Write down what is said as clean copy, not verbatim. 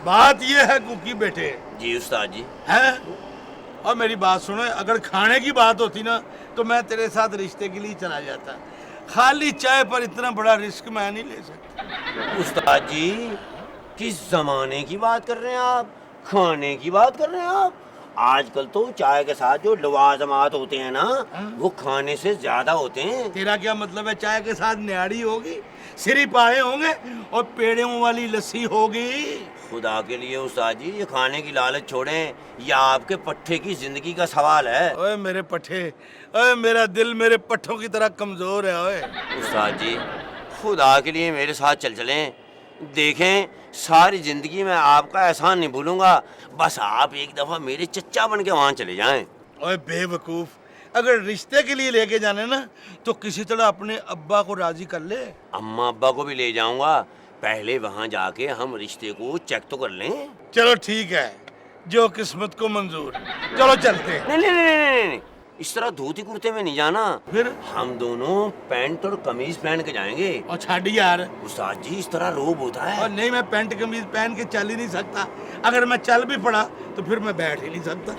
بات یہ ہے کوکی بیٹے جی استاد جی. ہے، اور میری بات سنو، اگر کھانے کی بات ہوتی نا تو میں تیرے ساتھ رشتے کے لیے چلا جاتا، خالی چائے پر اتنا بڑا رسک میں نہیں لے سکتا. استاد جی کس زمانے کی بات کر رہے ہیں آپ؟ کھانے کی بات کر رہے ہیں آپ؟ آج کل تو چائے کے ساتھ جو لوازمات ہوتے ہیں نا وہ کھانے سے زیادہ ہوتے ہیں. تیرا کیا مطلب ہے؟ چائے کے ساتھ نیاڑی ہوگی، سری پائے ہوں گے اور پیڑوں والی لسی ہوگی. خدا کے لیے استاد جی یہ کھانے کی لالچ چھوڑیں، یہ آپ کے پٹھے کی زندگی کا سوال ہے. اوے میرے پٹھے، اوے میرا دل میرے پٹھوں کی طرح کمزور ہے. اوے استاد جی خدا کے لیے میرے ساتھ چلیں، دیکھیں ساری زندگی میں آپ کا احسان نہیں بھولوں گا، بس آپ ایک دفعہ میرے چچا بن کے وہاں چلے جائیں. اوے بے وقوف، اگر رشتے کے لیے لے کے جانے نا تو کسی طرح اپنے ابا کو راضی کر لے. اماں ابا کو بھی لے جاؤں گا، پہلے وہاں جا کے ہم رشتے کو چیک تو کر لیں. چلو ٹھیک ہے، جو قسمت کو منظور. چلو چلتے ہیں. نہیں، اس طرح دھوتی کرتے میں نہیں جانا، پھر ہم دونوں پینٹ اور قمیض پہن کے جائیں گے. اور چھاڑ یار، استاد جی اس طرح روب ہوتا ہے. اور نہیں، میں پینٹ قمیض پہن کے چل ہی نہیں سکتا. اگر میں چل بھی پڑا تو پھر میں بیٹھ ہی نہیں سکتا.